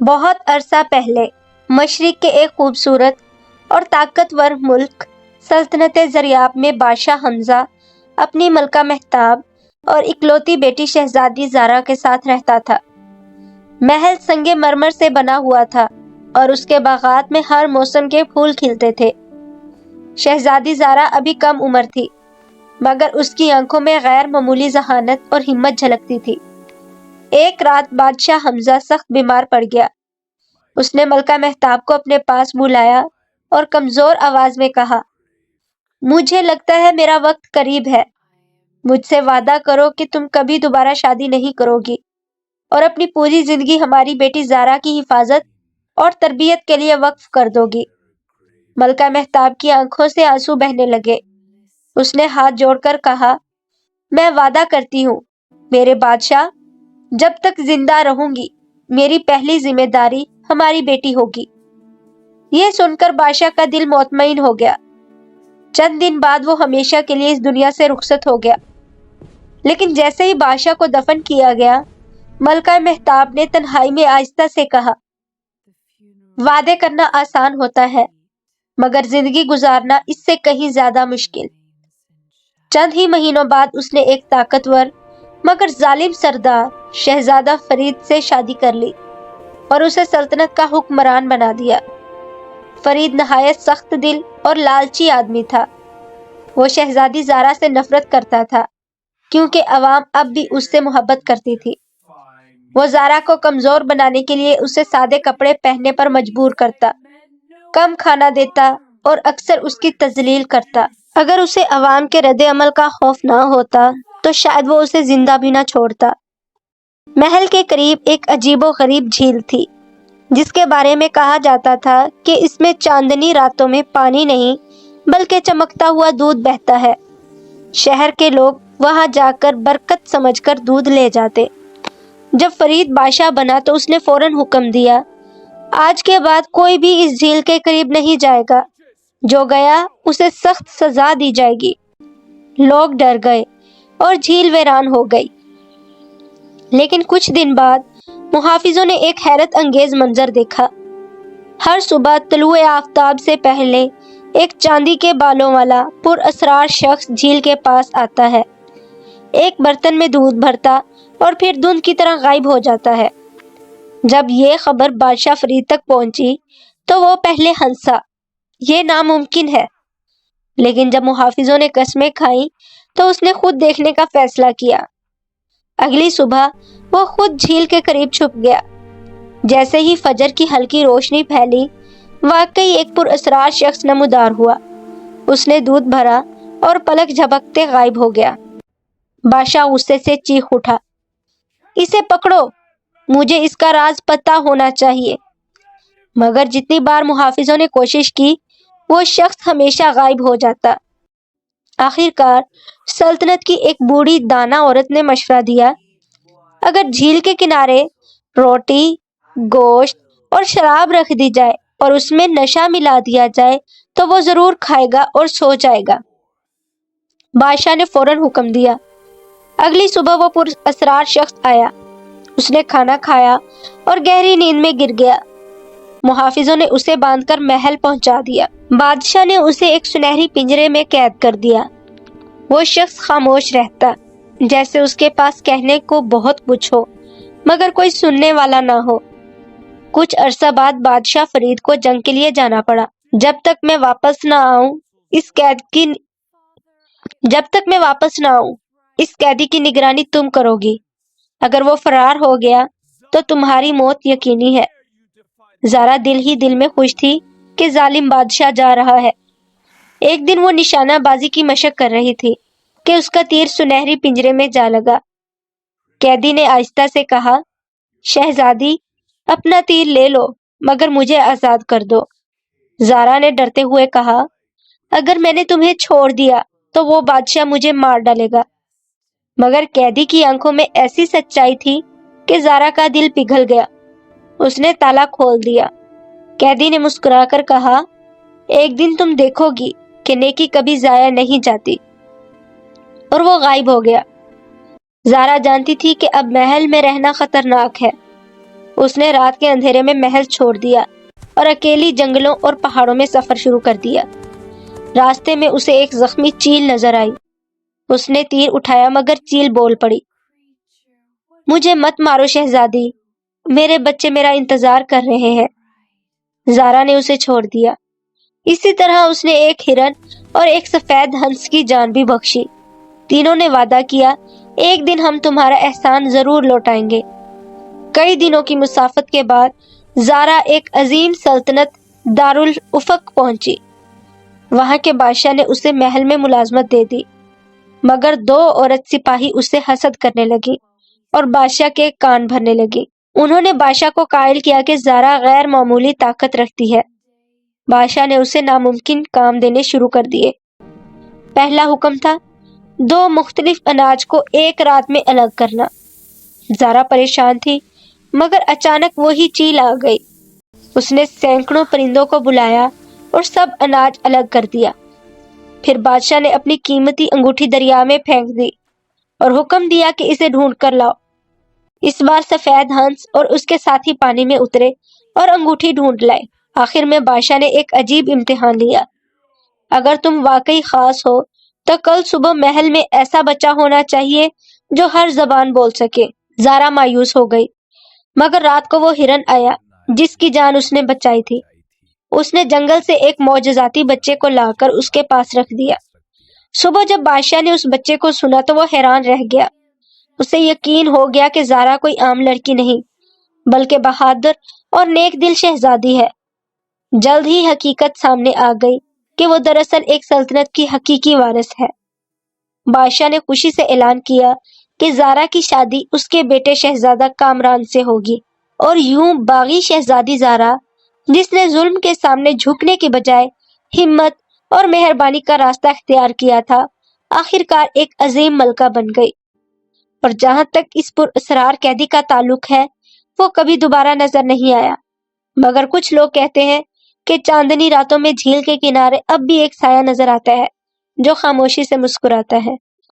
بہت عرصہ پہلے مشرق کے ایک خوبصورت اور طاقتور ملک سلطنت زریاب میں بادشاہ حمزہ اپنی ملکہ مہتاب اور اکلوتی بیٹی شہزادی زارا کے ساتھ رہتا تھا۔ محل سنگ مرمر سے بنا ہوا تھا اور اس کے باغات میں ہر موسم کے پھول کھلتے تھے۔ شہزادی زارا ابھی کم عمر تھی، مگر اس کی آنکھوں میں غیر معمولی ذہانت اور ہمت جھلکتی تھی۔ ایک رات بادشاہ حمزہ سخت بیمار پڑ گیا۔ اس نے ملکہ مہتاب کو اپنے پاس بلایا اور کمزور آواز میں کہا، مجھے لگتا ہے میرا وقت قریب ہے۔ مجھ سے وعدہ کرو کہ تم کبھی دوبارہ شادی نہیں کرو گی اور اپنی پوری زندگی ہماری بیٹی زارا کی حفاظت اور تربیت کے لیے وقف کر دو گی۔ ملکہ مہتاب کی آنکھوں سے آنسو بہنے لگے۔ اس نے ہاتھ جوڑ کر کہا، میں وعدہ کرتی ہوں میرے بادشاہ، جب تک زندہ رہوں گی میری پہلی ذمہ داری ہماری بیٹی ہوگی۔ یہ سن کر بادشاہ کا دل مطمئن ہو گیا۔ چند دن بعد وہ ہمیشہ کے لیے اس دنیا سے رخصت ہو گیا۔ لیکن جیسے ہی بادشاہ کو دفن کیا گیا، ملکہ مہتاب نے تنہائی میں آہستہ سے کہا، وعدے کرنا آسان ہوتا ہے مگر زندگی گزارنا اس سے کہیں زیادہ مشکل۔ چند ہی مہینوں بعد اس نے ایک طاقتور مگر ظالم سردار شہزادہ فرید سے شادی کر لی اور اسے سلطنت کا حکمران بنا دیا۔ فرید نہایت سخت دل اور لالچی آدمی تھا۔ وہ شہزادی زارا سے نفرت کرتا تھا کیونکہ عوام اب بھی اس سے محبت کرتی تھی۔ وہ زارا کو کمزور بنانے کے لیے اسے سادے کپڑے پہننے پر مجبور کرتا، کم کھانا دیتا اور اکثر اس کی تذلیل کرتا۔ اگر اسے عوام کے رد عمل کا خوف نہ ہوتا تو شاید وہ اسے زندہ بھی نہ چھوڑتا۔ محل کے قریب ایک عجیب و غریب جھیل تھی جس کے بارے میں کہا جاتا تھا کہ اس میں چاندنی راتوں میں پانی نہیں بلکہ چمکتا ہوا دودھ بہتا ہے۔ شہر کے لوگ وہاں جا کر برکت سمجھ کر دودھ لے جاتے۔ جب فرید بادشاہ بنا تو اس نے فوراً حکم دیا، آج کے بعد کوئی بھی اس جھیل کے قریب نہیں جائے گا، جو گیا اسے سخت سزا دی جائے گی۔ لوگ ڈر گئے اور جھیل ویران ہو گئی۔ لیکن کچھ دن بعد محافظوں نے ایک حیرت انگیز منظر دیکھا۔ ہر صبح طلوع آفتاب سے پہلے ایک چاندی کے بالوں والا پر اسرار شخص جھیل کے پاس آتا ہے، ایک برتن میں دودھ بھرتا اور پھر دھند کی طرح غائب ہو جاتا ہے۔ جب یہ خبر بادشاہ فرید تک پہنچی تو وہ پہلے ہنسا، یہ ناممکن ہے۔ لیکن جب محافظوں نے قسمیں کھائیں تو اس نے خود دیکھنے کا فیصلہ کیا۔ اگلی صبح وہ خود جھیل کے قریب چھپ گیا۔ جیسے ہی فجر کی ہلکی روشنی پھیلی، واقعی ایک پر اسرار شخص نمودار ہوا۔ اس نے دودھ بھرا اور پلک جھپکتے غائب ہو گیا۔ بادشاہ غصے سے چیخ اٹھا، اسے پکڑو، مجھے اس کا راز پتہ ہونا چاہیے۔ مگر جتنی بار محافظوں نے کوشش کی، وہ شخص ہمیشہ غائب ہو جاتا۔ آخر کار سلطنت کی ایک بوڑھی دانا عورت نے مشورہ دیا، اگر جھیل کے کنارے روٹی، گوشت اور شراب رکھ دی جائے اور اس میں نشہ ملا دیا جائے تو وہ ضرور کھائے گا اور سو جائے گا۔ بادشاہ نے فوراً حکم دیا۔ اگلی صبح وہ پر اسرار شخص آیا۔ اس نے کھانا کھایا اور گہری نیند میں گر گیا۔ محافظوں نے اسے باندھ کر محل پہنچا دیا۔ بادشاہ نے اسے ایک سنہری پنجرے میں قید کر دیا۔ وہ شخص خاموش رہتا، جیسے اس کے پاس کہنے کو بہت کچھ ہو مگر کوئی سننے والا نہ ہو۔ کچھ عرصہ بعد بادشاہ فرید کو جنگ کے لیے جانا پڑا۔ جب تک میں واپس نہ آؤں اس قیدی کی نگرانی تم کرو گی۔ اگر وہ فرار ہو گیا تو تمہاری موت یقینی ہے۔ زارا دل ہی دل میں خوش تھی کہ ظالم بادشاہ جا رہا ہے۔ ایک دن وہ نشانہ بازی کی مشق کر رہی تھی کہ اس کا تیر سنہری پنجرے میں جا لگا۔ قیدی نے آہستہ سے کہا، شہزادی اپنا تیر لے لو مگر مجھے آزاد کر دو۔ زارا نے ڈرتے ہوئے کہا، اگر میں نے تمہیں چھوڑ دیا تو وہ بادشاہ مجھے مار ڈالے گا۔ مگر قیدی کی آنکھوں میں ایسی سچائی تھی کہ زارا کا دل پگھل گیا۔ اس نے تالا کھول دیا۔ قیدی نے مسکرا کر کہا، ایک دن تم دیکھو گی کہ نیکی کبھی ضائع نہیں جاتی، اور وہ غائب ہو گیا۔ زارا جانتی تھی کہ اب محل میں رہنا خطرناک ہے۔ اس نے رات کے اندھیرے میں محل چھوڑ دیا اور اکیلی جنگلوں اور پہاڑوں میں سفر شروع کر دیا۔ راستے میں اسے ایک زخمی چیل نظر آئی۔ اس نے تیر اٹھایا مگر چیل بول پڑی، مجھے مت مارو شہزادی، میرے بچے میرا انتظار کر رہے ہیں۔ زارا نے اسے چھوڑ دیا۔ اسی طرح اس نے ایک ہرن اور ایک سفید ہنس کی جان بھی بخشی۔ تینوں نے وعدہ کیا، ایک دن ہم تمہارا احسان ضرور لوٹائیں گے۔ کئی دنوں کی مسافت کے بعد زارا ایک عظیم سلطنت دارالافق پہنچی۔ وہاں کے بادشاہ نے اسے محل میں ملازمت دے دی، مگر 2 عورت سپاہی اسے حسد کرنے لگی اور بادشاہ کے کان بھرنے لگی۔ انہوں نے بادشاہ کو قائل کیا کہ زارا غیر معمولی طاقت رکھتی ہے۔ بادشاہ نے اسے ناممکن کام دینے شروع کر دیے۔ پہلا حکم تھا 2 مختلف اناج کو ایک رات میں الگ کرنا۔ زارا پریشان تھی مگر اچانک وہی چیل آ گئی۔ اس نے سینکڑوں پرندوں کو بلایا اور سب اناج الگ کر دیا۔ پھر بادشاہ نے اپنی قیمتی انگوٹھی دریا میں پھینک دی اور حکم دیا کہ اسے ڈھونڈ کر لاؤ۔ اس بار سفید ہنس اور اس کے ساتھی پانی میں اترے اور انگوٹھی ڈھونڈ لائے۔ آخر میں بادشاہ نے ایک عجیب امتحان لیا، اگر تم واقعی خاص ہو تو کل صبح محل میں ایسا بچہ ہونا چاہیے جو ہر زبان بول سکے۔ زارا مایوس ہو گئی، مگر رات کو وہ ہرن آیا جس کی جان اس نے بچائی تھی۔ اس نے جنگل سے ایک معجزاتی بچے کو لا کر اس کے پاس رکھ دیا۔ صبح جب بادشاہ نے اس بچے کو سنا تو وہ حیران رہ گیا۔ اسے یقین ہو گیا کہ زارا کوئی عام لڑکی نہیں بلکہ بہادر اور نیک دل شہزادی ہے۔ جلد ہی حقیقت سامنے آ گئی کہ وہ دراصل ایک سلطنت کی حقیقی وارث ہے۔ بادشاہ نے خوشی سے اعلان کیا کہ زارا کی شادی اس کے بیٹے شہزادہ کامران سے ہوگی، اور یوں باغی شہزادی زارا، جس نے ظلم کے سامنے جھکنے کے بجائے ہمت اور مہربانی کا راستہ اختیار کیا تھا، آخرکار ایک عظیم ملکہ بن گئی۔ اور جہاں تک اس پر اسرار قیدی کا تعلق ہے، وہ کبھی دوبارہ نظر نہیں آیا، مگر کچھ لوگ کہتے ہیں کہ چاندنی راتوں میں جھیل کے کنارے اب بھی ایک سایہ نظر آتا ہے جو خاموشی سے مسکراتا ہے۔